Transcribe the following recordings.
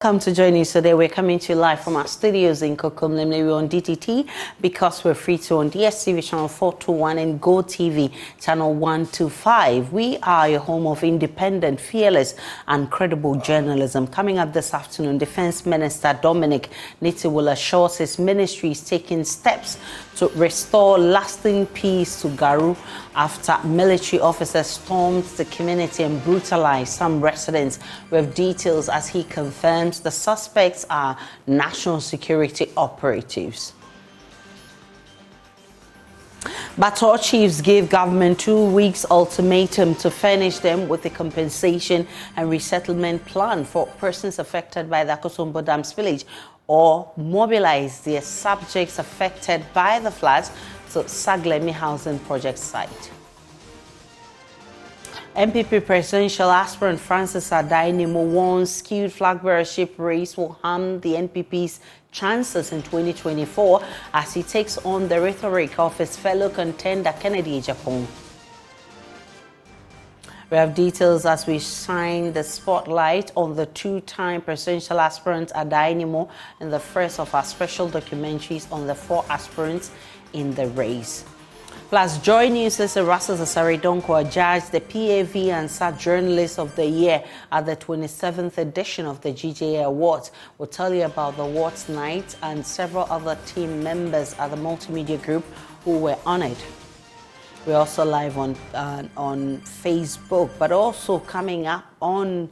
Come to join us today. We're coming to you live from our studios in Kokom. We're on DTT because we're free to on DSTV channel 421 and Go TV channel 125. We are your home of independent, fearless, and credible journalism. Coming up this afternoon, Defense Minister Dominic Nitiwul assures his ministry is taking steps to restore lasting peace to Garu after military officers stormed the community and brutalized some residents. With details as he confirms the suspects are national security operatives. Bator chiefs gave government 2 weeks ultimatum to furnish them with a compensation and resettlement plan for persons affected by the Akosombo Dams village or mobilize their subjects affected by the floods to Saglemi housing project site. MPP presidential aspirant Francis Adainimo warns skewed flag bearership race will harm the NPP's chances in 2024 as he takes on the rhetoric of his fellow contender Kennedy Ejapong. We have details as we shine the spotlight on the two-time presidential aspirant Adainimo in the first of our special documentaries on the 4 aspirants in the race. Plus, Joy News' Erastus Asaridonko adjudged the PAV and SAT Journalist of the Year at the 27th edition of the GJA Awards. We'll tell you about the awards night and several other team members at the multimedia group who were honored. We're also live on Facebook, but also coming up on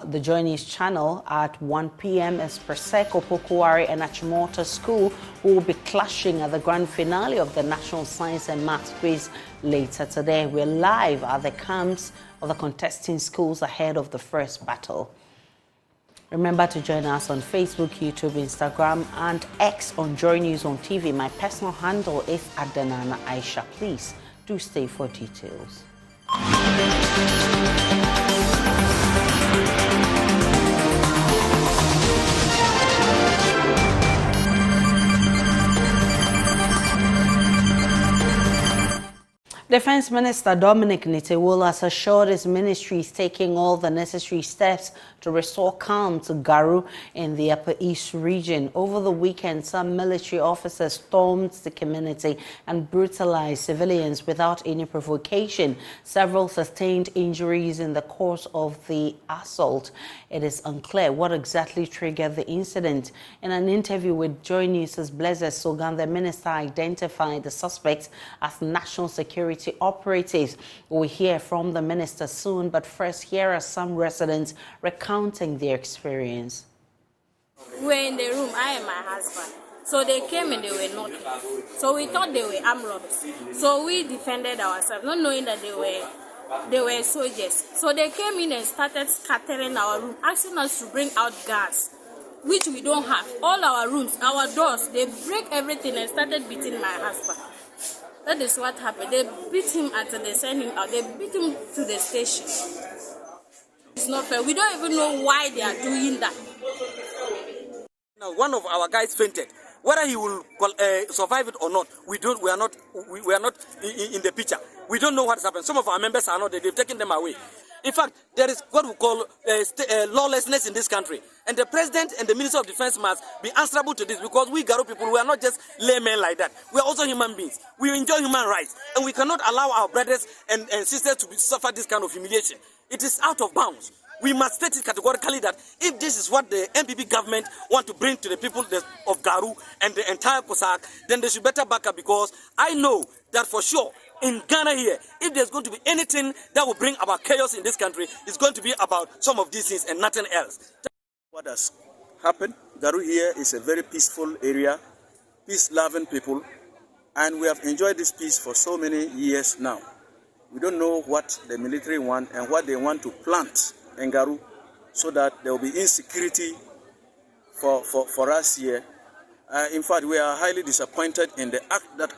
the Joy News channel at 1 p.m. is Perseko, Pokuwari and Achimota School, who will be clashing at the grand finale of the National Science and Maths Quiz later today. We're live at the camps of the contesting schools ahead of the first battle. Remember to join us on Facebook, YouTube, Instagram, and X on Joy News on TV. My personal handle is Adanana Aisha. Please do stay for details. Defense Minister Dominic Nitiwul has assured his ministry is taking all the necessary steps to restore calm to Garu in the Upper East region. Over the weekend, some military officers stormed the community and brutalized civilians without any provocation. Several sustained injuries in the course of the assault. It is unclear what exactly triggered the incident. In an interview with Joy News' Blaise Sogan, the minister identified the suspects as national security operatives. We'll hear from the minister soon, but first, here are some residents recounting their experience. We were in the room, I and my husband. So they came and they were not. So we thought they were armed robbers. So we defended ourselves, not knowing that they were soldiers. So they came in and started scattering our room, asking us to bring out gas, which we don't have. All our rooms, our doors, they break everything and started beating my husband. That is what happened. They beat him until they sent him out. They beat him to the station. It's not fair. We don't even know why they are doing that. Now, one of our guys fainted. Whether he will survive it or not, we are not in the picture. We don't know what has happened. Some of our members are not there. They've taken them away. In fact, there is what we call lawlessness in this country. And the president and the minister of defense must be answerable to this, because we Garu people, we are not just laymen like that. We are also human beings. We enjoy human rights. And we cannot allow our brothers and sisters to suffer this kind of humiliation. It is out of bounds. We must state it categorically that if this is what the MPP government want to bring to the people of Garu and the entire Kosak, then they should better back up, because I know that for sure in Ghana here, if there's going to be anything that will bring about chaos in this country, it's going to be about some of these things and nothing else. What has happened, Garu here is a very peaceful area, peace-loving people, and we have enjoyed this peace for so many years now. We don't know what the military want and what they want to plant in Garu so that there will be insecurity for us here. In fact, we are highly disappointed in the act that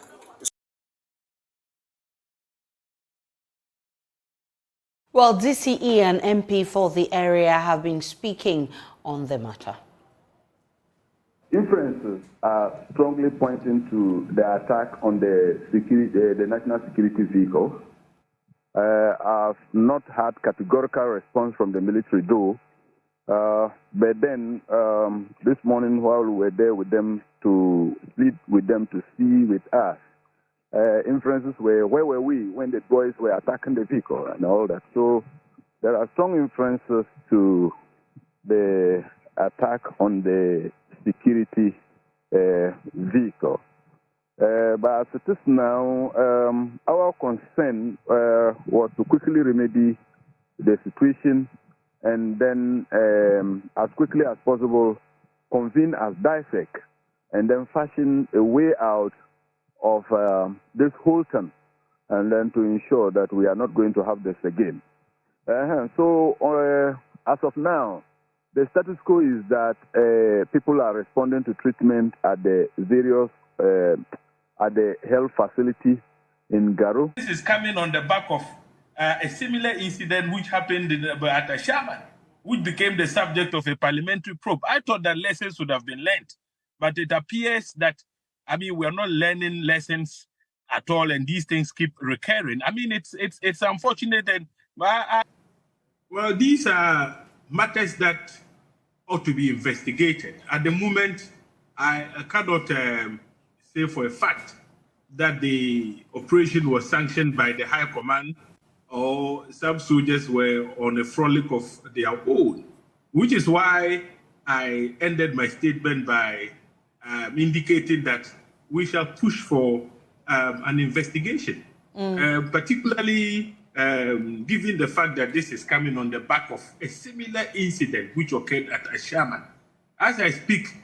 Well, DCE and MP for the area have been speaking on the matter. Inferences are strongly pointing to the attack on the national security vehicle. I've not had categorical response from the military, though But then this morning while we were there with them to sleep with them to see with us, inferences were, where were we when the boys were attacking the vehicle and all that. So there are strong inferences to the attack on the security vehicle. But as it is now, our concern was to quickly remedy the situation and then as quickly as possible convene as DISEC and then fashion a way out of this whole thing and then to ensure that we are not going to have this again. So as of now, the status quo is that people are responding to treatment at the various at the health facility in Garu. This is coming on the back of a similar incident which happened at a shaman, which became the subject of a parliamentary probe. I thought that lessons would have been learned, but it appears that, we're not learning lessons at all, and these things keep recurring. It's unfortunate, and well, these are matters that ought to be investigated. At the moment, I cannot say for a fact that the operation was sanctioned by the High Command or some soldiers were on a frolic of their own, which is why I ended my statement by indicating that we shall push for an investigation, particularly given the fact that this is coming on the back of a similar incident which occurred at Ashaman. As I speak,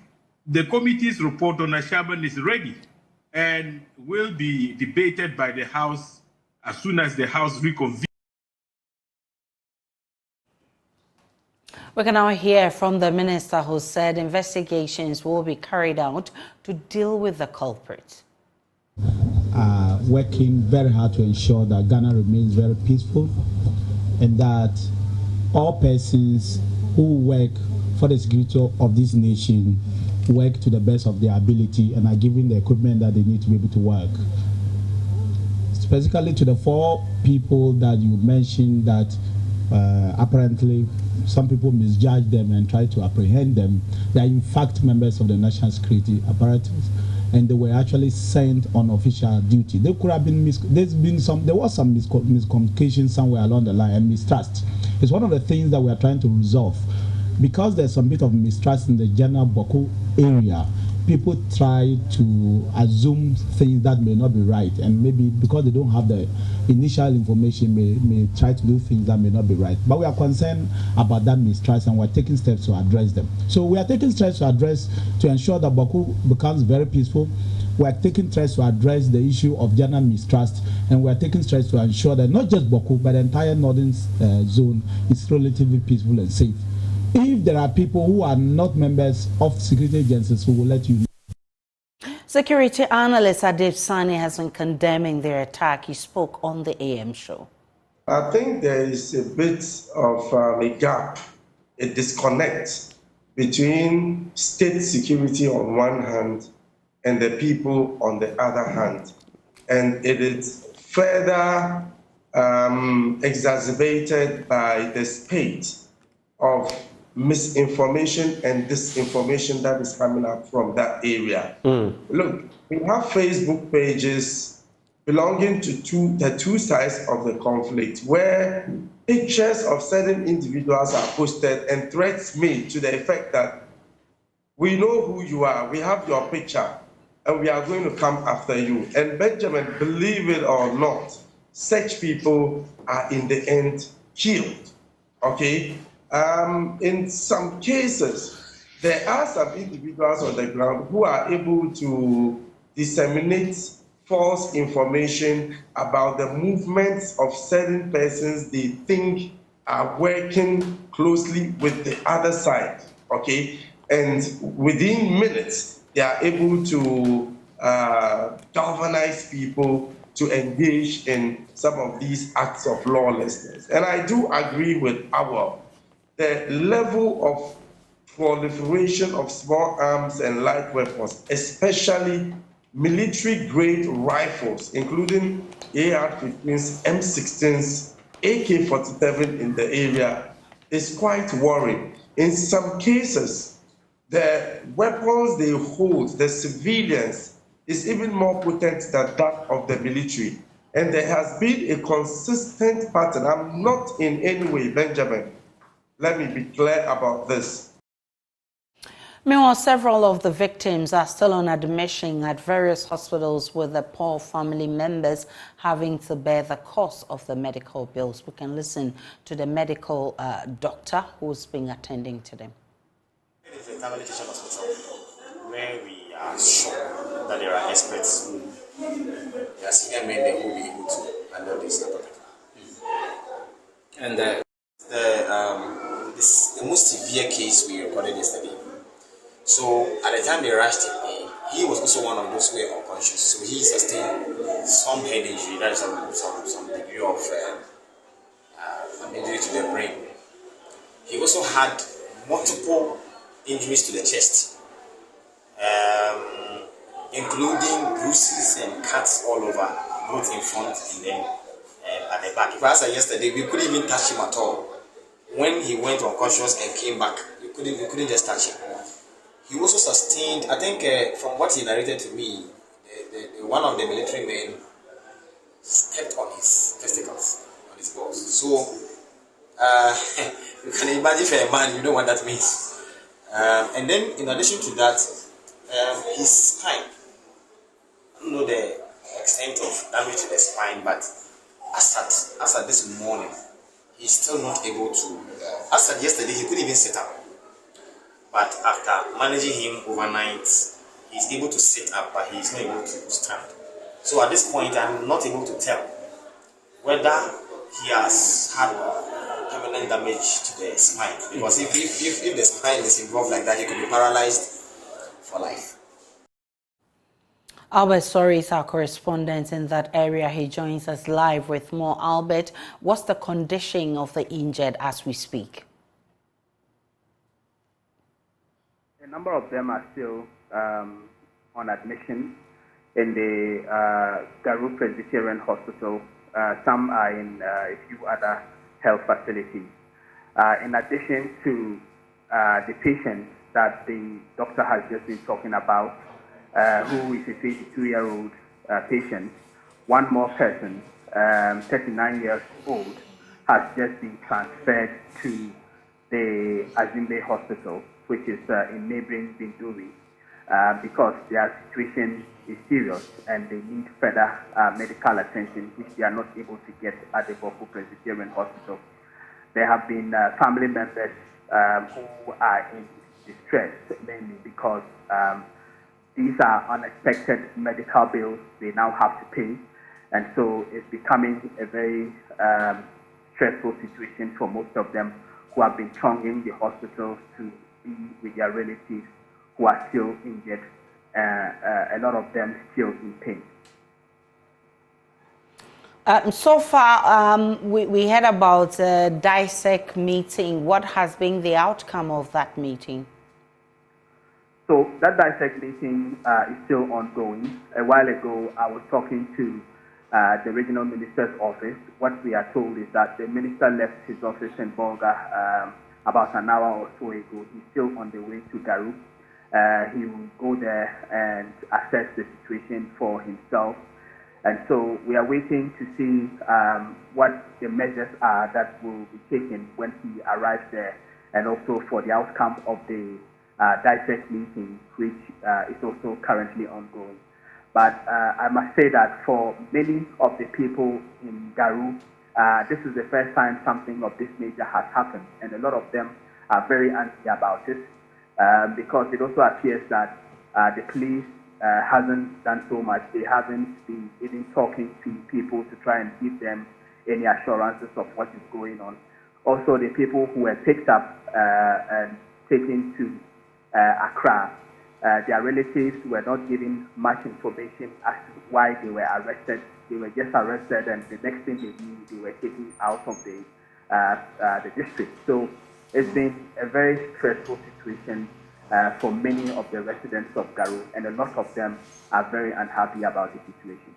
the committee's report on Ashaman is ready and will be debated by the House as soon as the House reconvenes. We can now hear from the minister who said investigations will be carried out to deal with the culprits. Working very hard to ensure that Ghana remains very peaceful and that all persons who work for the security of this nation work to the best of their ability and are given the equipment that they need to be able to work. Specifically to the 4 people that you mentioned that apparently some people misjudge them and try to apprehend them. They are in fact members of the national security apparatus, and they were actually sent on official duty. There could have been there was some miscommunication somewhere along the line and mistrust. It's one of the things that we are trying to resolve. Because there's some bit of mistrust in the general Boko area, people try to assume things that may not be right, and maybe because they don't have the initial information may try to do things that may not be right. But we are concerned about that mistrust and we're taking steps to address them. So we are taking steps to ensure that Boko becomes very peaceful. We are taking steps to address the issue of general mistrust, and we are taking steps to ensure that not just Boko but the entire northern zone is relatively peaceful and safe. If there are people who are not members of security agencies, we will let you know. Security analyst Adum Praise has been condemning their attack. He spoke on the AM show. I think there is a bit of a gap, a disconnect between state security on one hand and the people on the other hand. And it is further exacerbated by the spate of misinformation and disinformation that is coming up from that area. Look, we have Facebook pages belonging to the two sides of the conflict where pictures of certain individuals are posted and threats made to the effect that we know who you are, we have your picture, and we are going to come after you. And Benjamin, believe it or not, such people are in the end killed, okay? In some cases, there are some individuals on the ground who are able to disseminate false information about the movements of certain persons they think are working closely with the other side, okay? And within minutes, they are able to galvanize people to engage in some of these acts of lawlessness. And I do agree with the level of proliferation of small arms and light weapons, especially military-grade rifles, including AR-15s, M16s, AK-47 in the area, is quite worrying. In some cases, the weapons they hold, the civilians, is even more potent than that of the military. And there has been a consistent pattern. I'm not in any way, Benjamin, let me be clear about this. Meanwhile, several of the victims are still on admission at various hospitals, with the poor family members having to bear the cost of the medical bills. We can listen to the medical doctor who's been attending to them. It is a family teaching hospital where we are sure that there are experts, there are senior men there who will be able to handle this. And the most severe case we recorded yesterday. So at the time they rushed him in, he was also one of those who were unconscious. So he sustained some head injury, that is some degree of injury to the brain. He also had multiple injuries to the chest, including bruises and cuts all over, both in front and then at the back. If I said yesterday, we couldn't even touch him at all. When he went unconscious and came back, we couldn't just touch him. He also sustained, I think, from what he narrated to me, one of the military men stepped on his testicles, on his balls. So, you can imagine for a man, you know what that means. And then, in addition to that, his spine, I don't know the extent of damage to the spine, but as at this morning, he's still not able to, as at yesterday, he couldn't even sit up. But after managing him overnight, he's able to sit up, but he's not able to stand. So at this point, I'm not able to tell whether he has had permanent damage to the spine. Because if the spine is involved like that, he could be paralyzed for life. Albert Sorry is our correspondent in that area. He joins us live with more. Albert, what's the condition of the injured as we speak? A number of them are still on admission in the Garu Presbyterian Hospital. Some are in a few other health facilities. In addition to the patient that the doctor has just been talking about, who is a 22-year-old patient, one more person, 39 years old, has just been transferred to the Adum Hospital, which is in neighboring Binduri, because their situation is serious and they need further medical attention, which they are not able to get at the Garu Presbyterian Hospital. There have been family members who are in distress, mainly because these are unexpected medical bills they now have to pay, and so it's becoming a very stressful situation for most of them, who have been thronging the hospitals to be with their relatives who are still injured, a lot of them still in pain. So far, we heard about a DISEC meeting. What has been the outcome of that meeting? So that DISEC meeting is still ongoing. A while ago, I was talking to the regional minister's office. What we are told is that the minister left his office in Bolga about an hour or so ago. He's still on the way to Garu. He will go there and assess the situation for himself. And so we are waiting to see what the measures are that will be taken when he arrives there, and also for the outcome of the DISEC meeting, which is also currently ongoing. But I must say that for many of the people in Garu, this is the first time something of this nature has happened, and a lot of them are very angry about it, because it also appears that the police hasn't done so much. They haven't been even talking to people to try and give them any assurances of what is going on. Also, the people who were picked up and taken to Accra, their relatives were not given much information as to why they were arrested. They were just arrested, and the next thing they knew, they were taken out of the district. So it's been a very stressful situation for many of the residents of Garu, and a lot of them are very unhappy about the situation.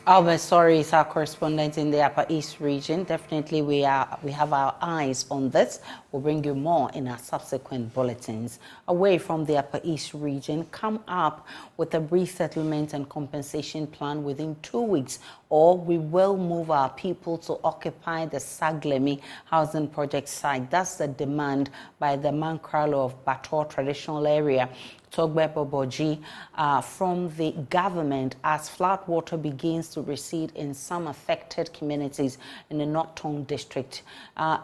Albert Sorry is our correspondent in the Upper East region. Definitely we have our eyes on this. We'll bring you more in our subsequent bulletins. Away from the Upper East region, come up with a resettlement and compensation plan within 2 weeks, or we will move our people to occupy the Saglemi housing project site. That's the demand by the Mankralo of Bator traditional area. Togbe Boboji from the government as flood water begins to recede in some affected communities in the North Tongue district.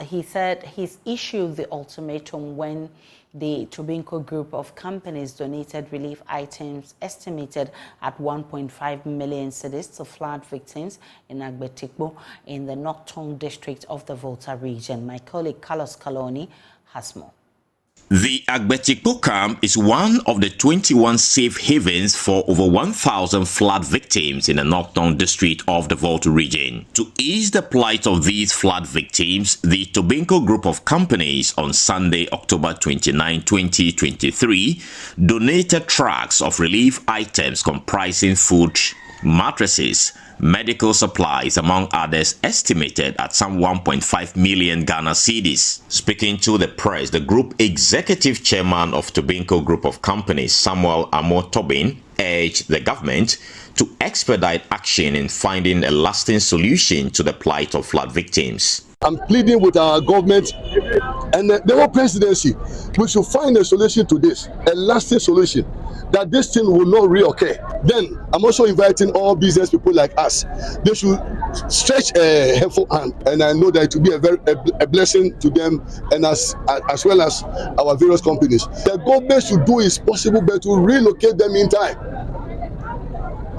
He said he's issued the ultimatum when the Tobinco group of companies donated relief items estimated at 1.5 million cedis to flood victims in Agbetikbo in the North Tongue district of the Volta region. My colleague Carlos Caloni has more. The Agbetikbo camp is one of the 21 safe havens for over 1,000 flood victims in the Northern district of the Volta region. To ease the plight of these flood victims, the Tobinco group of companies on Sunday, October 29, 2023, donated trucks of relief items comprising food, mattresses, medical supplies, among others, estimated at some 1.5 million Ghana cedis. Speaking to the press, the group executive chairman of Tobinco Group of Companies, Samuel Amo Tobin, urged the government to expedite action in finding a lasting solution to the plight of flood victims. I'm pleading with our government and the whole presidency. We should find a solution to this, a lasting solution, that this thing will not reoccur. Then I'm also inviting all business people like us. They should stretch a helpful hand, and I know that it will be a blessing to them and as well as our various companies. The government should do its possible best to relocate them in time.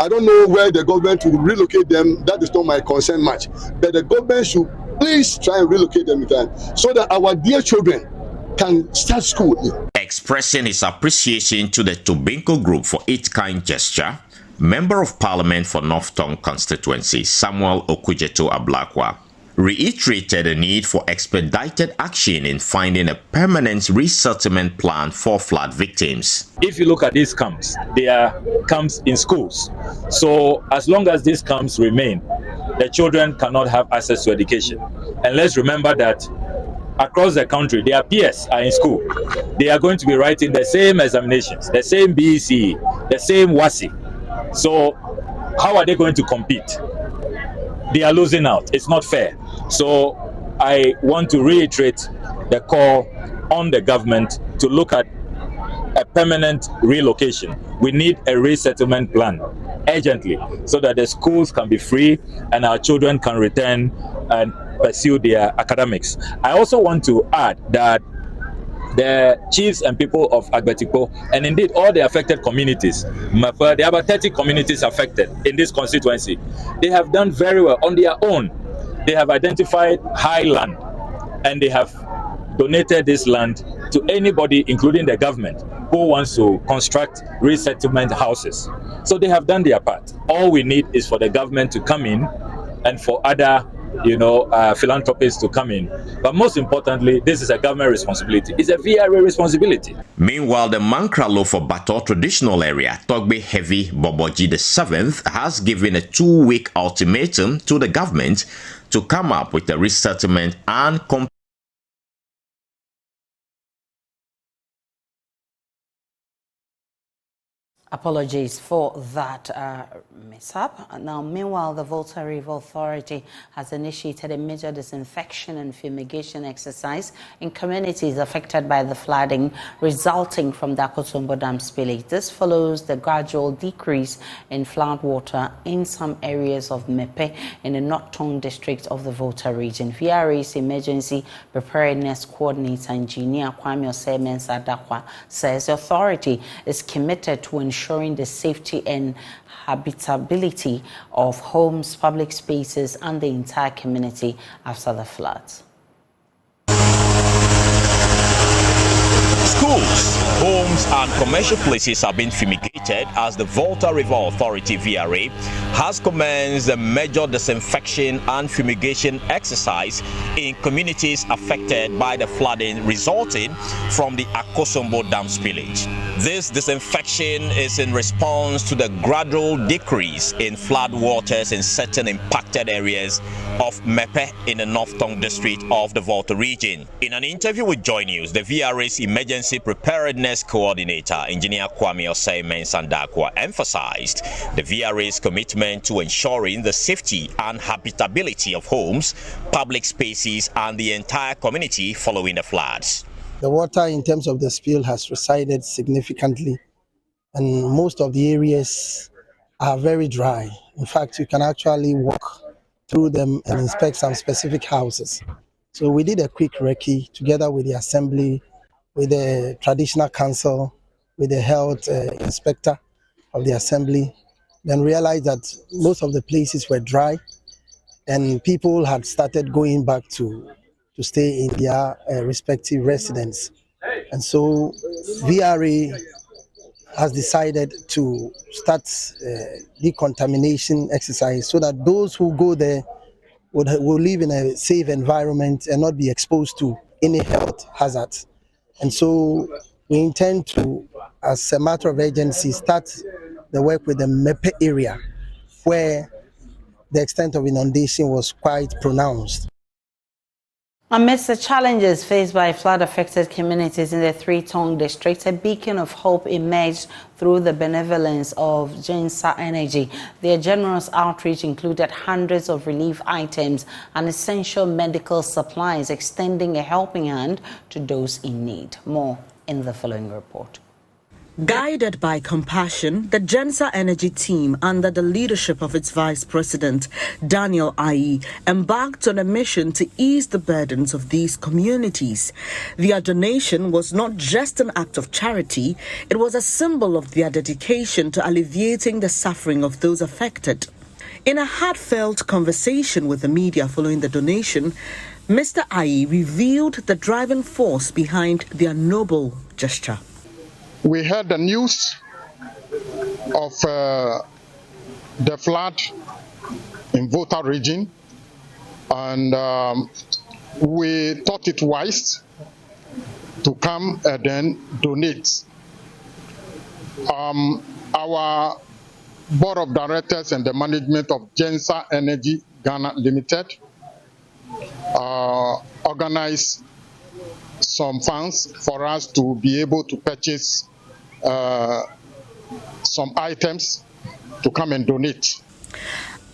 I don't know where the government will relocate them. That is not my concern much. But the government should please try and relocate them in time so that our dear children can start school. Expressing his appreciation to the Tobinco Group for its kind gesture, Member of Parliament for North Tongue constituency Samuel Okujeto Ablakwa reiterated the need for expedited action in finding a permanent resettlement plan for flood victims. If you look at these camps, they are camps in schools. So as long as these camps remain, the children cannot have access to education. And let's remember that across the country, their peers are in school. They are going to be writing the same examinations, the same BECE, the same WASI. So how are they going to compete? They are losing out. It's not fair. So I want to reiterate the call on the government to look at a permanent relocation. We need a resettlement plan urgently so that the schools can be free and our children can return and pursue their academics. I also want to add that the chiefs and people of Agbetikbo, and indeed all the affected communities, there are about 30 communities affected in this constituency. They have done very well on their own. They have identified high land and they have donated this land to anybody, including the government, who wants to construct resettlement houses. So they have done their part. All we need is for the government to come in and for other philanthropists to come in. But most importantly, this is a government responsibility. It's a VRA responsibility. Meanwhile, the Mankralo for Bator traditional area, Togbe Heavy Boboji VII, has given a 2-week ultimatum to the government to come up with a resettlement and Apologies for that mishap. Now, meanwhile, the Volta River Authority has initiated a major disinfection and fumigation exercise in communities affected by the flooding resulting from the Akotombo Dam spillage. This follows the gradual decrease in flood water in some areas of Mepe in the North Tongue district of the Volta region. VRA's Emergency Preparedness Coordinator, Engineer Kwame Osemensa Dakwa, says the authority is committed to ensuring the safety and habitability of homes, public spaces, and the entire community after the floods. Schools, homes and commercial places have been fumigated as the Volta River Authority VRA has commenced a major disinfection and fumigation exercise in communities affected by the flooding resulting from the Akosombo Dam spillage. This disinfection is in response to the gradual decrease in flood waters in certain impacted areas of Mepe in the North Tongue district of the Volta region. In an interview with Joy News, the VRA's Emergency Preparedness Coordinator, Engineer Kwame Osei-Mensah-Darkwa, emphasized the VRA's commitment to ensuring the safety and habitability of homes, public spaces, and the entire community following the floods. The water in terms of the spill has receded significantly, and most of the areas are very dry. In fact, you can actually walk through them and inspect some specific houses. So we did a quick recce together with the assembly, with the traditional council, with the health inspector of the assembly, then realized that most of the places were dry and people had started going back to stay in their respective residence. And so VRA has decided to start decontamination exercise so that those who go there will live in a safe environment and not be exposed to any health hazards. And so we intend to, as a matter of urgency, start the work with the Mepe area where the extent of inundation was quite pronounced. Amidst the challenges faced by flood-affected communities in the Three Tongue district, a beacon of hope emerged through the benevolence of Gensa Energy. Their generous outreach included hundreds of relief items and essential medical supplies, extending a helping hand to those in need. More in the following report. Guided by compassion, the Gensa Energy team, under the leadership of its Vice President, Daniel Ayi, embarked on a mission to ease the burdens of these communities. Their donation was not just an act of charity, it was a symbol of their dedication to alleviating the suffering of those affected. In a heartfelt conversation with the media following the donation, Mr. Ayi revealed the driving force behind their noble gesture. We heard the news of the flood in Volta region, and we thought it wise to come and then donate. Our board of directors and the management of Gensa Energy Ghana Limited organized some funds for us to be able to purchase some items to come and donate.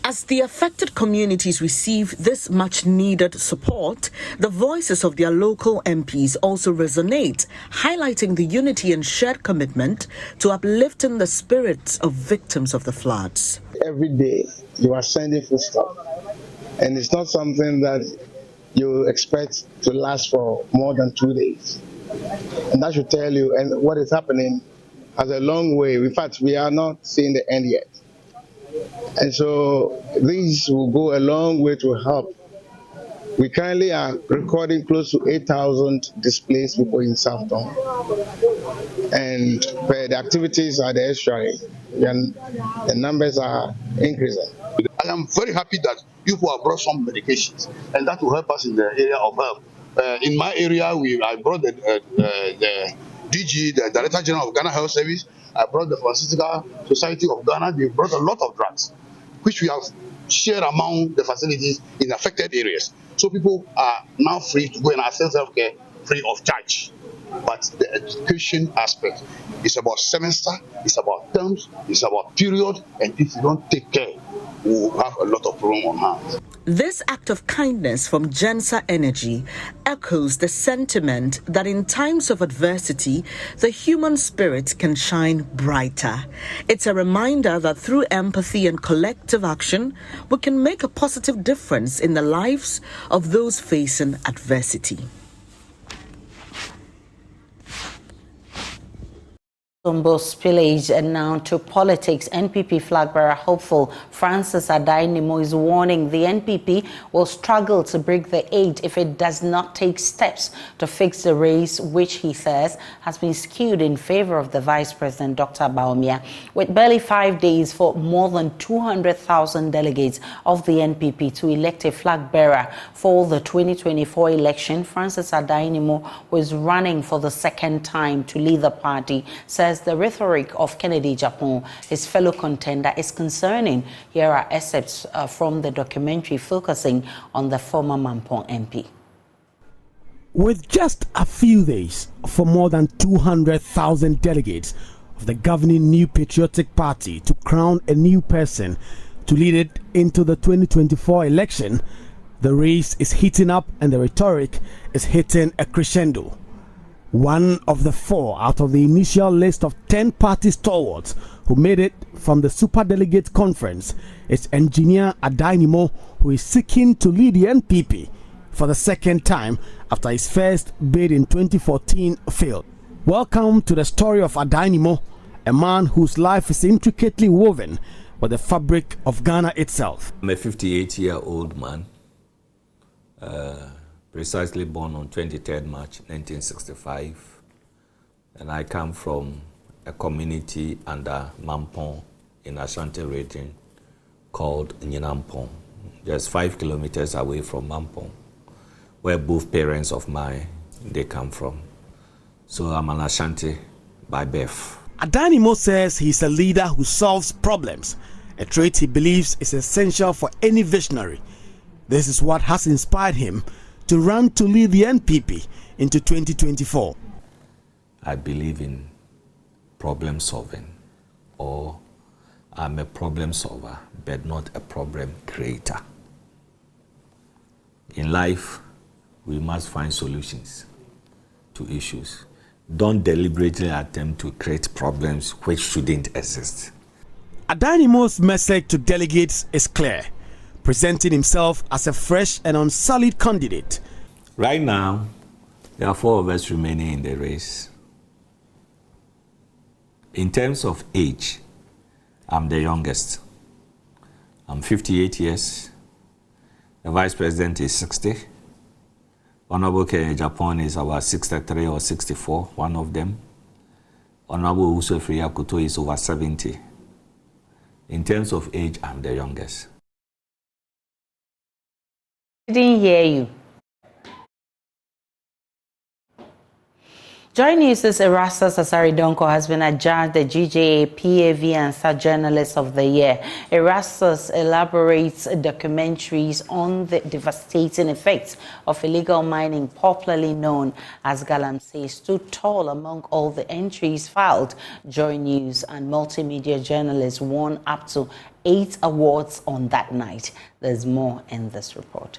As the affected communities receive this much-needed support, the voices of their local MPs also resonate, highlighting the unity and shared commitment to uplifting the spirits of victims of the floods. Every day you are sending foodstuff, and it's not something that you expect to last for more than 2 days. And that should tell you, and what is happening has a long way. In fact, we are not seeing the end yet. And so these will go a long way to help. We currently are recording close to 8,000 displaced people in South Tongue. And the activities are the estuary, and the numbers are increasing. I am very happy that you have brought some medications, and that will help us in the area of health. In my area, I brought the DG, the Director General of Ghana Health Service. I brought the Pharmaceutical Society of Ghana. They brought a lot of drugs, which we have shared among the facilities in affected areas. So people are now free to go and access healthcare free of charge. But the education aspect is about semester, it's about terms, it's about period, and if you don't take care, we'll have a lot of problem on hand. This act of kindness from Gensa Energy echoes the sentiment that in times of adversity, the human spirit can shine brighter. It's a reminder that through empathy and collective action, we can make a positive difference in the lives of those facing adversity. Tombo spillage and now to politics. NPP flag bearer hopeful Francis Adainimo is warning the NPP will struggle to break the 8 if it does not take steps to fix the race, which he says has been skewed in favor of the Vice President, Dr. Bawumia. With barely 5 days for more than 200,000 delegates of the NPP to elect a flag bearer for the 2024 election, Francis Adainimo, who is running for the second time to lead the party, says the rhetoric of Kennedy Japan, his fellow contender, is concerning. Here are excerpts from the documentary focusing on the former Mampong MP. With just a few days for more than 200,000 delegates of the governing New Patriotic Party to crown a new person to lead it into the 2024 election, the race is heating up and the rhetoric is hitting a crescendo. One of the 4 out of the initial list of 10 party stalwarts who made it from the Superdelegate Conference is Engineer Adainimo, who is seeking to lead the NPP for the second time after his first bid in 2014 failed. Welcome to the story of Adainimo, a man whose life is intricately woven with the fabric of Ghana itself. I'm a 58-year-old man. Precisely born on 23rd March 1965, and I come from a community under Mampong in Ashanti region called Nyinampong, just 5 kilometers away from Mampong, where both parents of mine they come from. So I'm an Ashanti by birth. Adainimo says he's a leader who solves problems, a trait he believes is essential for any visionary. This is what has inspired him to run to lead the NPP into 2024. I believe in problem solving, or I'm a problem solver, but not a problem creator. In life, we must find solutions to issues. Don't deliberately attempt to create problems which shouldn't exist. Adainimo's message to delegates is clear, presenting himself as a fresh and unsullied candidate. Right now, there are 4 of us remaining in the race. In terms of age, I'm the youngest. I'm 58 years. The Vice President is 60. Honorable Kennedy Japan is about 63 or 64, one of them. Honorable Usofri Yakuto is over 70. In terms of age, I'm the youngest. I didn't hear you. Joy News' Erastus Asaridonko has been adjudged the GJA PAV and SAR Journalist of the Year. Erastus elaborates documentaries on the devastating effects of illegal mining, popularly known as galamsey, stood tall among all the entries filed. Joy News and multimedia journalists won up to 8 awards on that night. There's more in this report.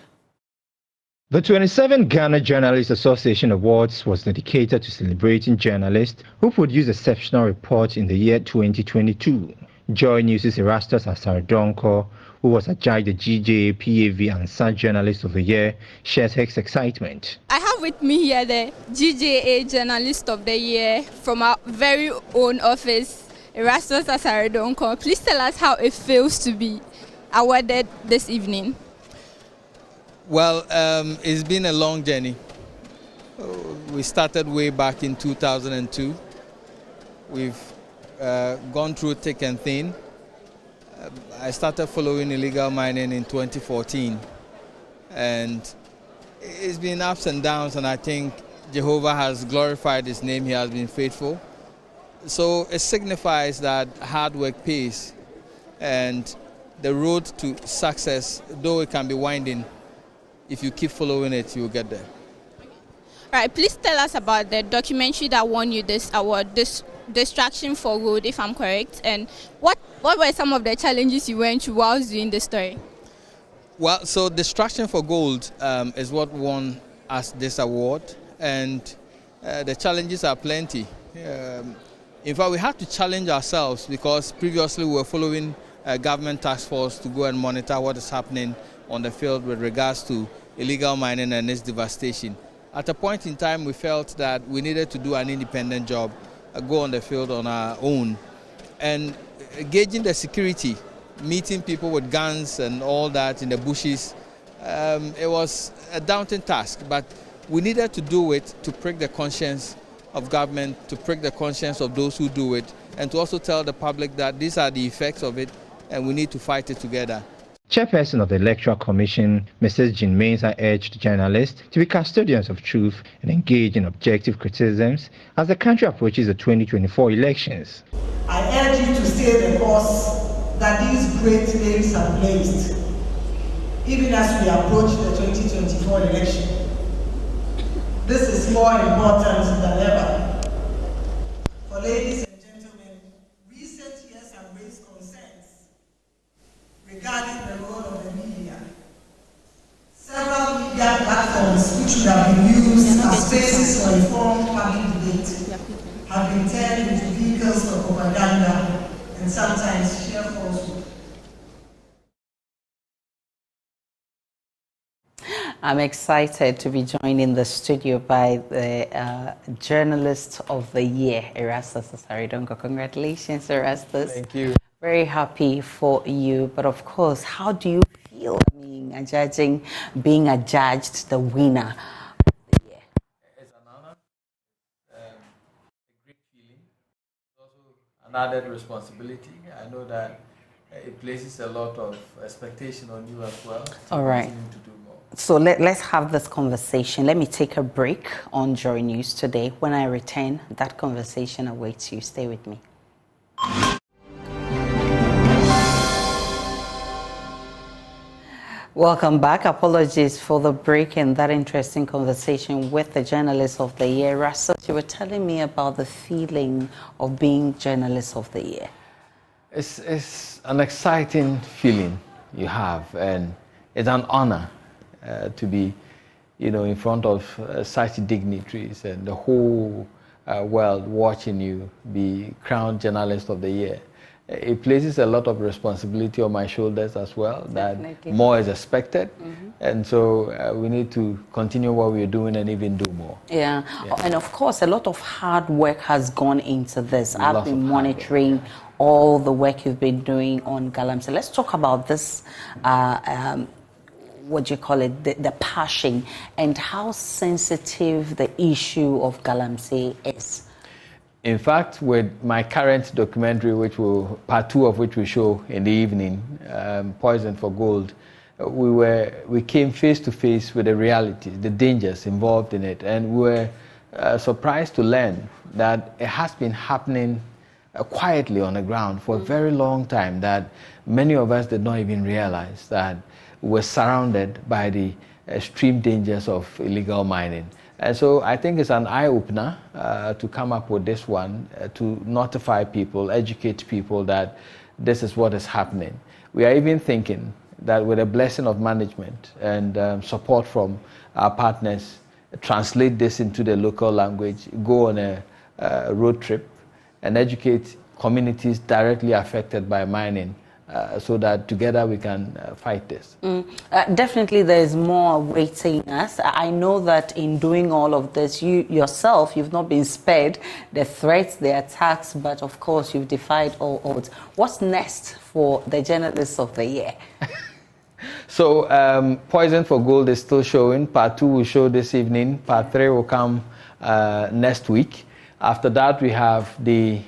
The 27th Ghana Journalists Association Awards was dedicated to celebrating journalists who produced exceptional reports in the year 2022. Joy News' Erastus Asaridonko, who was adjudged the GJA, PAV and SAR Journalist of the Year, shares his excitement. I have with me here the GJA Journalist of the Year from our very own office, Erastus Asaridonko. Please tell us how it feels to be awarded this evening. Well, it's been a long journey. We started way back in 2002. We've gone through thick and thin. I started following illegal mining in 2014. And it's been ups and downs, and I think Jehovah has glorified his name. He has been faithful. So it signifies that hard work pays. And the road to success, though it can be winding, if you keep following it, you'll get there. All right, please tell us about the documentary that won you this award, this Distraction for Good, if I'm correct, and what were some of the challenges you went through while doing the story? Well, so Distraction for Gold is what won us this award, and the challenges are plenty. In fact, we had to challenge ourselves because previously we were following a government task force to go and monitor what is happening on the field with regards to illegal mining and its devastation. At a point in time, we felt that we needed to do an independent job go on the field on our own. And gauging the security, meeting people with guns and all that in the bushes, it was a daunting task, but we needed to do it to prick the conscience of government, to prick the conscience of those who do it, and to also tell the public that these are the effects of it and we need to fight it together. Chairperson of the Electoral Commission, Mrs. Jean Mensah, urged journalists to be custodians of truth and engage in objective criticisms as the country approaches the 2024 elections. I urge you to stay the course that these great names have blazed, even as we approach the 2024 election. This is more important than ever. For ladies and gentlemen, recent years have raised concerns regarding the role of the media. Several media platforms which would have been used as spaces for informed public debate have been turned into vehicles for propaganda and sometimes sheer falsehood. I'm excited to be joined in the studio by the Journalist of the Year, Erastus Asaridongo. Congratulations, Erastus. Thank you. Very happy for you. But of course, how do you feel being adjudged the winner of the year? It's an honor, a great feeling. It's also an added responsibility. I know that it places a lot of expectation on you as well. All right. To do more. So let's have this conversation. Let me take a break on Joy News today. When I return, that conversation awaits you. Stay with me. Welcome back. Apologies for the break in that interesting conversation with the Journalist of the Year. Russell, you were telling me about the feeling of being Journalist of the Year. It's an exciting feeling you have, and it's an honor to be, in front of such dignitaries and the whole world watching you be crowned Journalist of the Year. It places a lot of responsibility on my shoulders as well. Definitely. That more is expected, and so we need to continue what we're doing and even do more. Yeah, and of course, a lot of hard work has gone into this. I've been monitoring all the work you've been doing on Galamsey. Let's talk about this. What do you call it? The passing and how sensitive the issue of Galamsey is. In fact, with my current documentary, part 2 of which we show in the evening, Poison for Gold, we came face to face with the reality, the dangers involved in it, and we were surprised to learn that it has been happening quietly on the ground for a very long time, that many of us did not even realize that we were surrounded by the extreme dangers of illegal mining. And so I think it's an eye-opener to come up with this one, to notify people, educate people that this is what is happening. We are even thinking that with a blessing of management and support from our partners, translate this into the local language, go on a road trip and educate communities directly affected by mining, so that together we can fight this. Definitely there is more awaiting us. I know that in doing all of this, you yourself, you've not been spared the threats, the attacks, but of course you've defied all odds. What's next for the Journalists of the Year? So Poison for Gold is still showing. Part 2 will show this evening. Part 3 will come next week. After that, we have the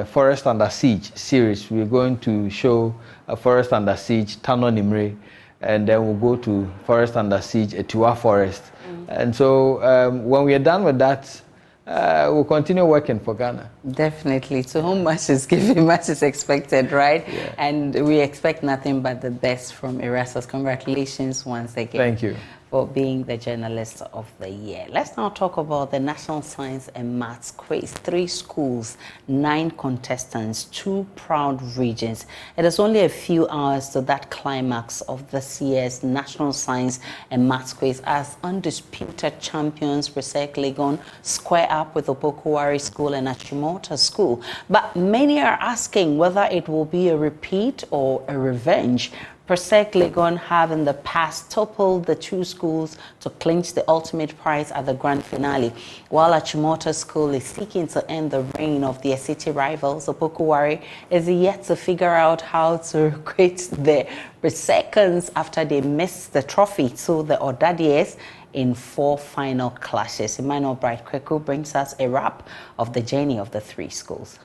Forest Under Siege series. We're going to show Forest Under Siege, Tano Nimre, and then we'll go to Forest Under Siege, Etiwa Forest. And so when we are done with that, we'll continue working for Ghana. Definitely. To whom much is given, much is expected, right? Yeah. And we expect nothing but the best from Erastus. Congratulations once again. Thank you for being the Journalist of the Year. Let's now talk about the National Science and Maths Quiz. 3 schools, 9 contestants, 2 proud regions. It is only a few hours to that climax of this year's National Science and Maths Quiz as undisputed champions Research Legon square up with Opokuwari School and Achimota School. But many are asking whether it will be a repeat or a revenge. Persec Legon have in the past toppled the two schools to clinch the ultimate prize at the grand finale. While Achimota School is seeking to end the reign of their city rivals, Opokuwari is yet to figure out how to quit the Persecans after they missed the trophy to the Odadies in 4 final clashes. Emmanuel Bright Kweku brings us a wrap of the journey of the 3 schools.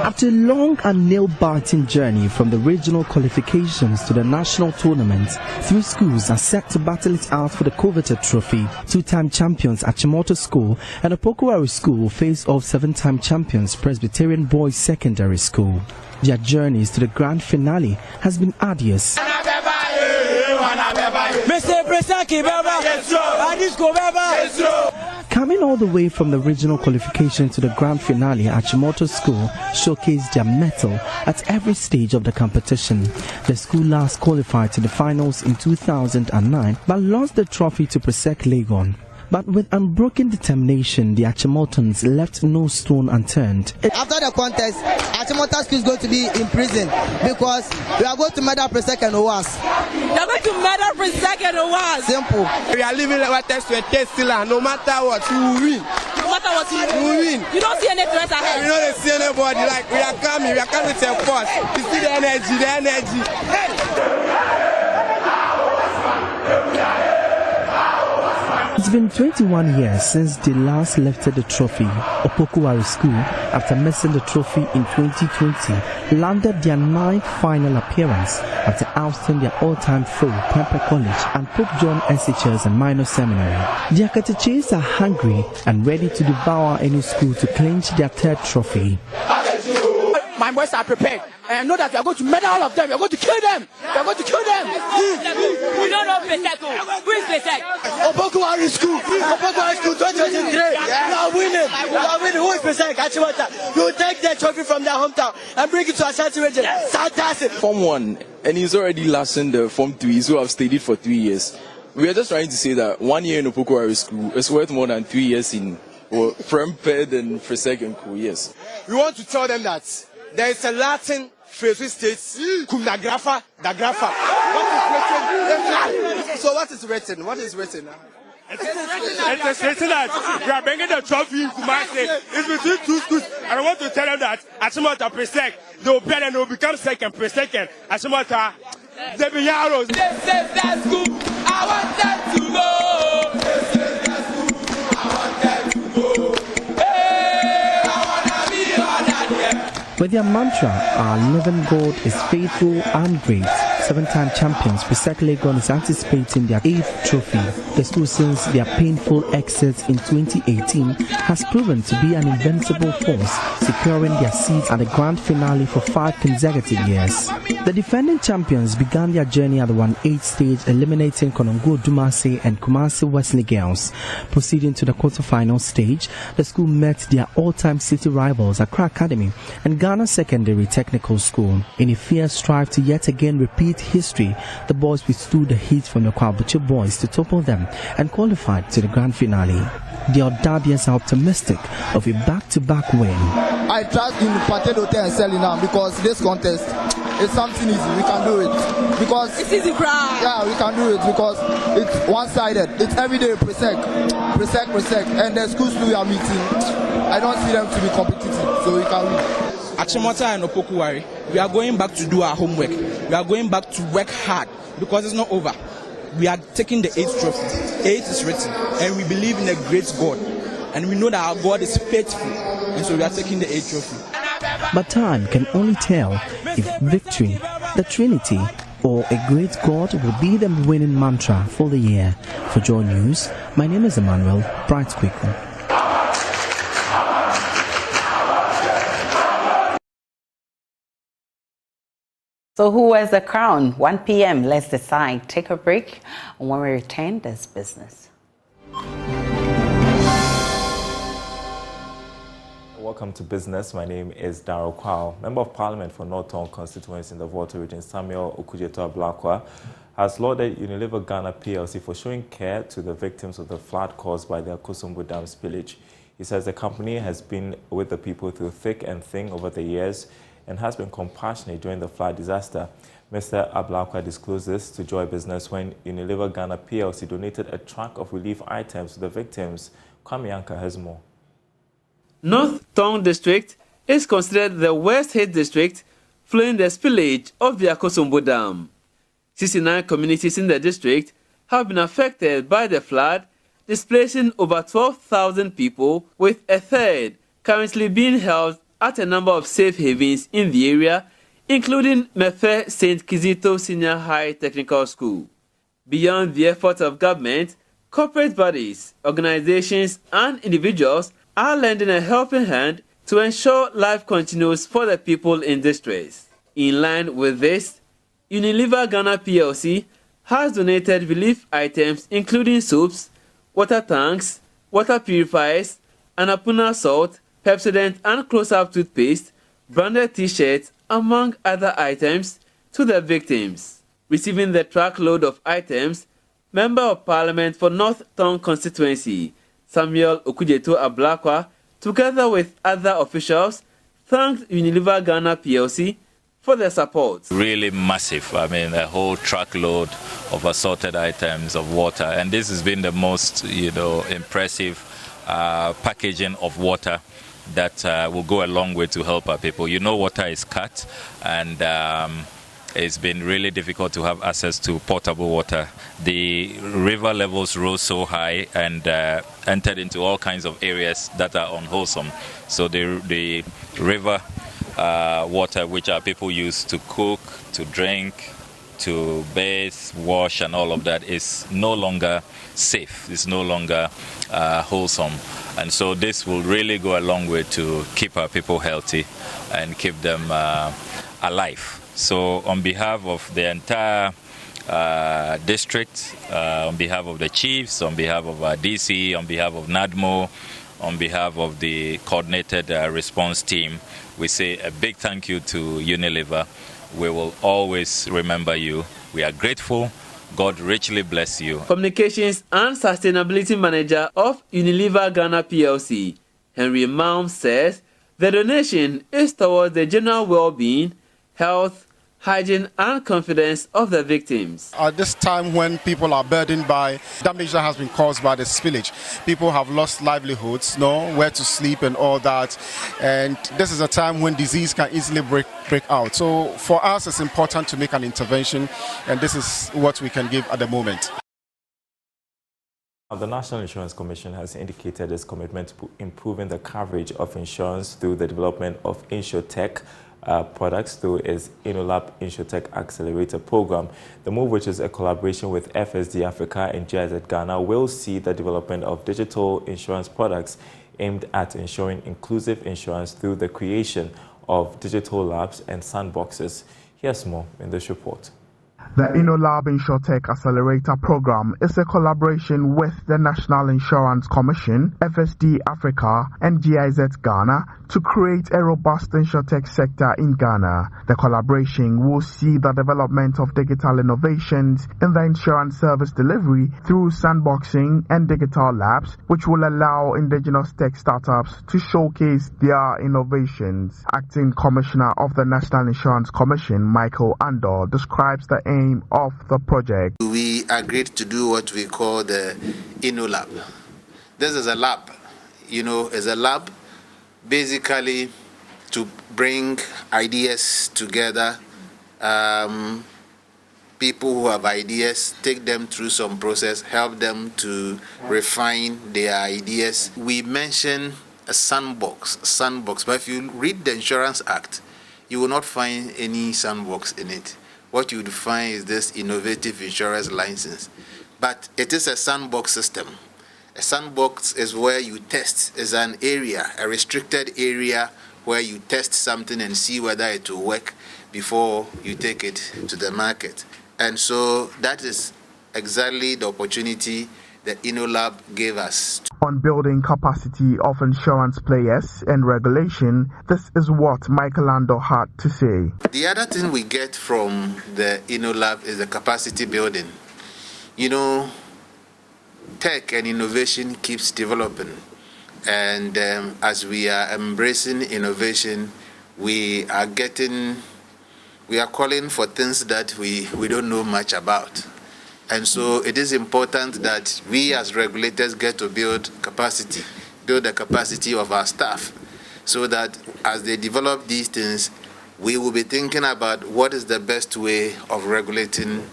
After a long and nail-biting journey from the regional qualifications to the national tournament, 3 schools are set to battle it out for the coveted trophy. 2-time champions Achimota School and Opokuwari School face off 7-time champions Presbyterian Boys Secondary School. Their journeys to the grand finale has been arduous. Coming all the way from the regional qualification to the grand finale, Achimota School showcased their mettle at every stage of the competition. The school last qualified to the finals in 2009 but lost the trophy to Persec Legon. But with unbroken determination, the Achimotans left no stone unturned. After the contest, Achimota School is going to be in prison because we are going to murder Persec and OAS. We are going to murder Persec and OAS. Simple. We are living our test to a test still, no matter what, we will win. No matter what, we will win. You don't see any threat ahead. We don't see anybody. Like, we are coming with a force. You see the energy, Hey! It's been 21 years since they last lifted the trophy. Opokuwari School, after missing the trophy in 2020, landed their 9th final appearance after ousting their all-time foe, Pempe College and Pope John SHS and Minor Seminary. The Akateches are hungry and ready to devour any school to clinch their 3rd trophy. My boys are prepared. And I know that we are going to murder all of them. We are going to kill them. We are going to kill them. We don't know Persec. Who is Persec? Opokuwari School. Opokuwari School 2023. We are winning. We are winning. Who is Persec? Achimota. We will take their trophy from their hometown and bring it to Ashanti region. Fantastic. Form 1, and he's already lasting the Form 3s who have stayed it for 3 years. We are just trying to say that 1 year in Opokuwari School is worth more than 3 years in Premped and Persec and Co. Yes. We want to tell them that there is a Latin phrase which states cum nagrafa, dagrafa. So what is written? What is written? It is written that we are bringing the trophy in Kumasi. It's between 2 schools. And I want to tell them that Achimota Persec, they will play and they will become second. Persec, Achimota, they be Yaros. This is the school. I want them to go. This is the school. I want them to go. With their mantra, our living God is faithful and great, 7-time champions Persec Legon is anticipating their 8th trophy. The school, since their painful exit in 2018, has proven to be an invincible force, securing their seats at the grand finale for 5 consecutive years. The defending champions began their journey at the 1/8 stage, eliminating Konongo Dumase and Kumasi Wesley Girls. Proceeding to the quarterfinal stage, the school met their all-time city rivals Accra Academy and Ghana Secondary Technical School. In a fierce strive to yet again repeat history, the boys withstood the heat from the Kwabuchi boys to topple them and qualified to the grand finale. The Odadians are optimistic of a back-to-back win. I trust in Patel Hotel and selling now because this contest is something easy. We can do it because it's easy, cry. Yeah, we can do it because it's one-sided. It's everyday Persec, and the schools we are meeting, I don't see them to be competitive, so we can win. Achimota and Opokuwari, we are going back to do our homework. We are going back to work hard because it's not over. We are taking the 8th trophy. 8 is written, and we believe in a great God, and we know that our God is faithful, and so we are taking the 8th trophy. But time can only tell if victory, the Trinity, or a great God will be the winning mantra for the year. For Joy News, my name is Emmanuel Bright Kweku. So who wears the crown? 1 p.m. Let's decide. Take a break. And when we return, there's business. Welcome to Business. My name is Garu. Member of Parliament for North Tongue constituency in the Volta region, Samuel Okudzeto-Ablakwa, has lauded Unilever Ghana PLC for showing care to the victims of the flood caused by the Akosombo Dam spillage. He says the company has been with the people through thick and thin over the years and has been compassionate during the flood disaster. Mr. Ablakwa disclosed this to Joy Business when Unilever Ghana PLC donated a truck of relief items to the victims. Kwame Anka has more. North Tongue District is considered the worst hit district following the spillage of the Akosombo Dam. 69 communities in the district have been affected by the flood, displacing over 12,000 people, with a third currently being held at a number of safe havens in the area, including Mefe St. Kizito Senior High Technical School. Beyond the efforts of government, corporate bodies, organizations, and individuals are lending a helping hand to ensure life continues for the people in distress. In line with this, Unilever Ghana PLC has donated relief items including soaps, water tanks, water purifiers, Annapurna salt, Pepsodent and close-up toothpaste, branded t-shirts, among other items, to the victims. Receiving the truckload of items, Member of Parliament for North Tongue constituency, Samuel Okudzeto-Ablakwa, together with other officials, thanked Unilever Ghana PLC for their support. Really massive. I mean, a whole truckload of assorted items of water, and this has been the most, impressive packaging of water that will go a long way to help our people. Water is cut, and it's been really difficult to have access to potable water. The river levels rose so high and entered into all kinds of areas that are unwholesome. So the river water, which our people use to cook, to drink, to bathe, wash, and all of that, is no longer safe. It's no longer wholesome. And so this will really go a long way to keep our people healthy and keep them alive. So on behalf of the entire district, on behalf of the chiefs, on behalf of our DC, on behalf of NADMO, on behalf of the coordinated response team, we say a big thank you to Unilever. We will always remember you. We are grateful. God richly bless you. Communications and Sustainability Manager of Unilever Ghana PLC, Henry Malm, says the donation is towards the general well-being, health, hygiene and confidence of the victims. At this time when people are burdened by damage that has been caused by the spillage, people have lost livelihoods, where to sleep and all that, and this is a time when disease can easily break out. So for us it's important to make an intervention, and this is what we can give at the moment. The National Insurance Commission has indicated its commitment to improving the coverage of insurance through the development of InsurTech products through its InnoLab InsurTech Accelerator program. The move, which is a collaboration with FSD Africa and GIZ Ghana, will see the development of digital insurance products aimed at ensuring inclusive insurance through the creation of digital labs and sandboxes. Here's more in this report. The InnoLab InsurTech Accelerator Program is a collaboration with the National Insurance Commission, FSD Africa, and GIZ Ghana to create a robust InsurTech sector in Ghana. The collaboration will see the development of digital innovations in the insurance service delivery through sandboxing and digital labs, which will allow indigenous tech startups to showcase their innovations. Acting Commissioner of the National Insurance Commission, Michael Andor, describes the aim of the project. We agreed to do what we call the InnoLab. This is a lab, is a lab basically to bring ideas together. People who have ideas, take them through some process, help them to refine their ideas. We mention a sandbox, but if you read the Insurance Act, you will not find any sandbox in it. What you would find is this innovative insurance license. But it is a sandbox system. A sandbox is where you test, is an area, a restricted area where you test something and see whether it will work before you take it to the market. And so that is exactly the opportunity the InnoLab gave us. On building capacity of insurance players and regulation, this is what Michael Ando had to say. The other thing we get from the InnoLab is the capacity building. You know, tech and innovation keeps developing. And as we are embracing innovation, we are calling for things that we don't know much about. And so it is important that we as regulators get to build the capacity of our staff, so that as they develop these things, we will be thinking about what is the best way of regulating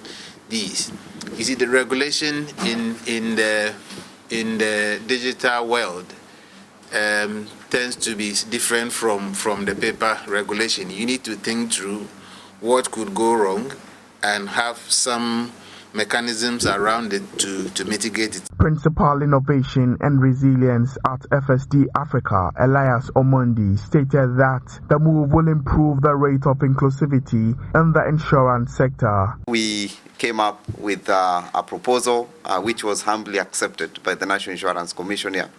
these. You see, the regulation in the digital world tends to be different from the paper regulation. You need to think through what could go wrong and have some mechanisms around it to mitigate it. Principal Innovation and Resilience at FSD Africa, Elias Omondi, stated that the move will improve the rate of inclusivity in the insurance sector. We came up with a proposal which was humbly accepted by the National Insurance Commissioner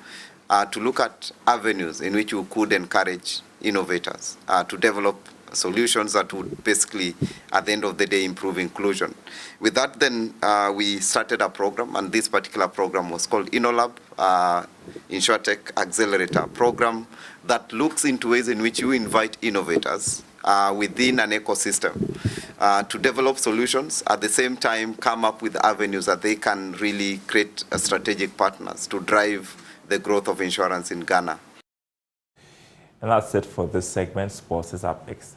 to look at avenues in which we could encourage innovators to develop solutions that would basically, at the end of the day, improve inclusion. With that, then, we started a program, and this particular program was called InnoLab, InsurTech Accelerator Program, that looks into ways in which you invite innovators within an ecosystem to develop solutions, at the same time come up with avenues that they can really create strategic partners to drive the growth of insurance in Ghana. And that's it for this segment. Sports is up next.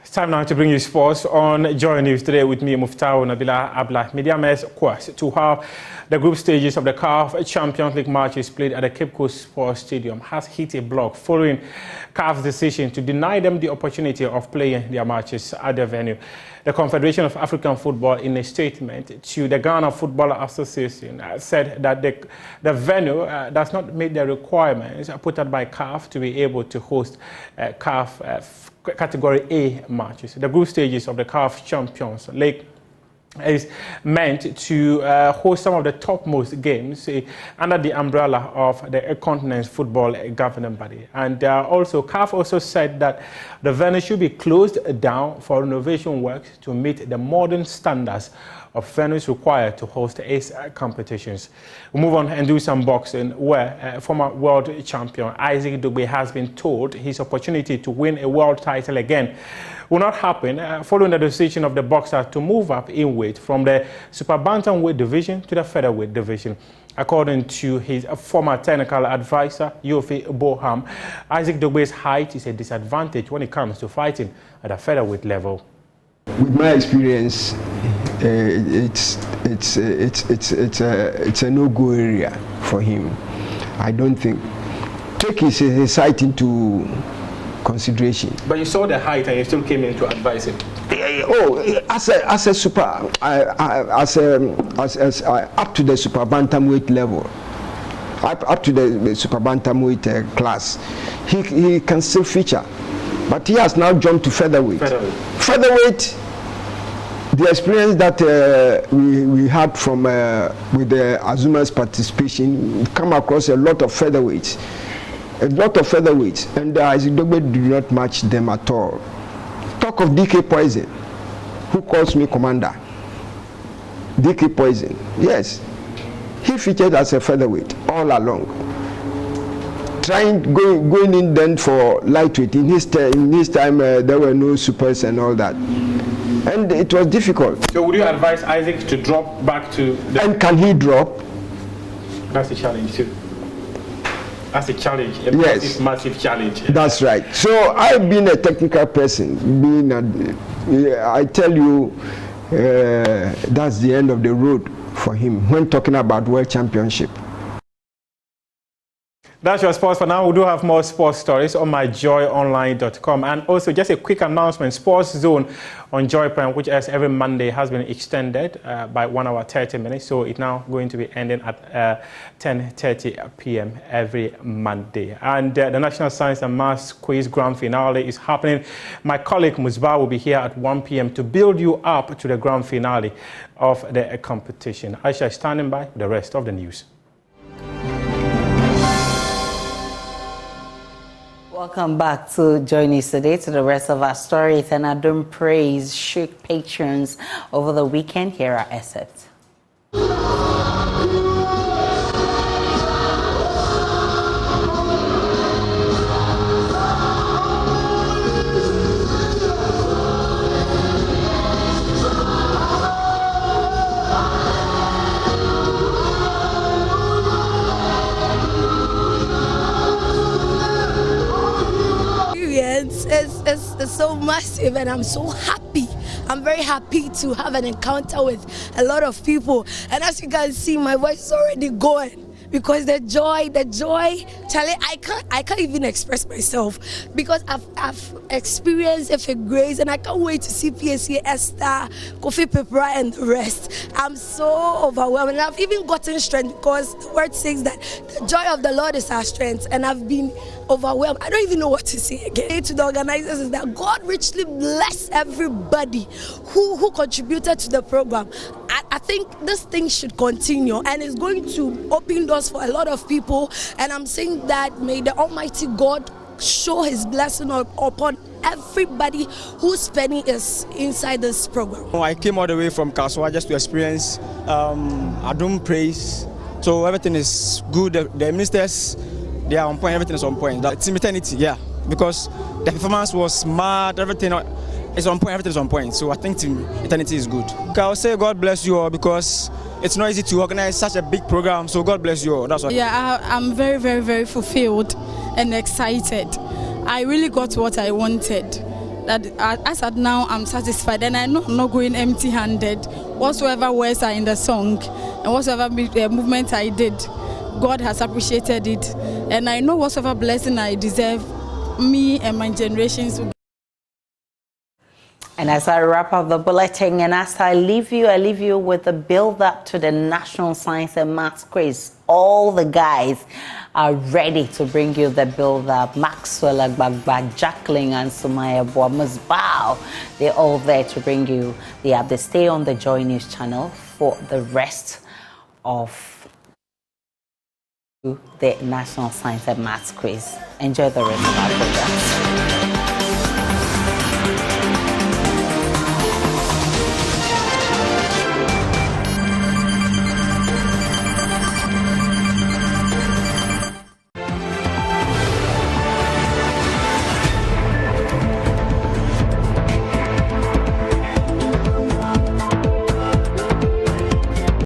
It's time now to bring you sports on Joy News today with me, Muftau Nabila Abla. Media Mess quest to have the group stages of the CAF Champions League matches played at the Cape Coast Sports Stadium has hit a block following CAF's decision to deny them the opportunity of playing their matches at the venue. The Confederation of African Football, in a statement to the Ghana Football Association, said that the venue does not meet the requirements put out by CAF to be able to host CAF Category A matches. The group stages of the CAF Champions League is meant to host some of the topmost games under the umbrella of the Continent's football governing body. And also, CAF also said that the venue should be closed down for renovation works to meet the modern standards of venues required to host its competitions. We'll move on and do some boxing, where former world champion Isaac Dugbe has been told his opportunity to win a world title again will not happen following the decision of the boxer to move up in weight from the super bantamweight division to the featherweight division. According to his former technical advisor, Yofi Boham, Isaac Dugbe's height is a disadvantage when it comes to fighting at a featherweight level. With my experience, it's a no-go area for him. I don't think. Take his height into consideration. But you saw the height and you still came in to advise him. Oh, as a super, up to the super bantamweight level, up to the super bantamweight class, he can still feature. But he has now jumped to featherweight. Featherweight, the experience that we had from with the Azuma's participation, we come across a lot of featherweights. And Isaac Dugbe do not match them at all. Talk of DK Poison, who calls me commander. DK Poison, yes, he featured as a featherweight all along. Going in then for lightweight. In his time, there were no supers and all that, and it was difficult. So, would you advise Isaac to drop back to? And can he drop? That's a challenge too. That's a challenge. Yes, massive challenge. That's right. So, I've been a technical person. I tell you, that's the end of the road for him when talking about world championship. That's your sports for now. We do have more sports stories on myjoyonline.com. And also just a quick announcement, Sports Zone on Joy Prime, which as every Monday has been extended by 1 hour 30 minutes. So it's now going to be ending at 10:30 p.m. every Monday. And the National Science and Maths Quiz Grand Finale is happening. My colleague Musba will be here at 1 p.m. to build you up to the grand finale of the competition. Aisha is standing by the rest of the news. Welcome back to Joy News today. To the rest of our stories, and Adum Praise shook patrons over the weekend. Here are excerpts. It's so massive, and I'm so happy. I'm very happy to have an encounter with a lot of people, and as you can see, my voice is already going because the joy, Charlie, I can't even express myself because I've experienced FA Grace, and I can't wait to see PSA Esther, Kofi Pepra, and the rest. I'm so overwhelmed, and I've even gotten strength because the word says that the joy of the Lord is our strength, and I've been overwhelmed. I don't even know what to say again. To the organizers is that God richly bless everybody who contributed to the program. I think this thing should continue, and it's going to open doors for a lot of people, and I'm saying that may the Almighty God show his blessing upon everybody whose penny is inside this program. I came all the way from Kaswa just to experience Adum Praise, so everything is good. The ministers, they are on point, everything is on point. It's in eternity, yeah, because the performance was mad, everything is on point, everything is on point. So I think eternity is good. I'll say God bless you all because it's not easy to organize such a big program. So God bless you all. That's what. Yeah, I'm very, very, very fulfilled and excited. I really got what I wanted. That as at now, I'm satisfied, and I know I'm not going empty-handed. Whatsoever words are in the song and whatsoever movement I did, God has appreciated it, and I know whatsoever blessing I deserve, me and my generations will. And as I wrap up the bulletin, and as I leave you with the build-up to the National Science and Maths Quiz. All the guys are ready to bring you the build-up. Maxwell Agbagba, Jacqueline, and Sumaya Boamusbao. They're all there to bring you the update. Stay on the Joy News channel for the rest of the National Science and Maths Quiz. Enjoy the rest of our programs.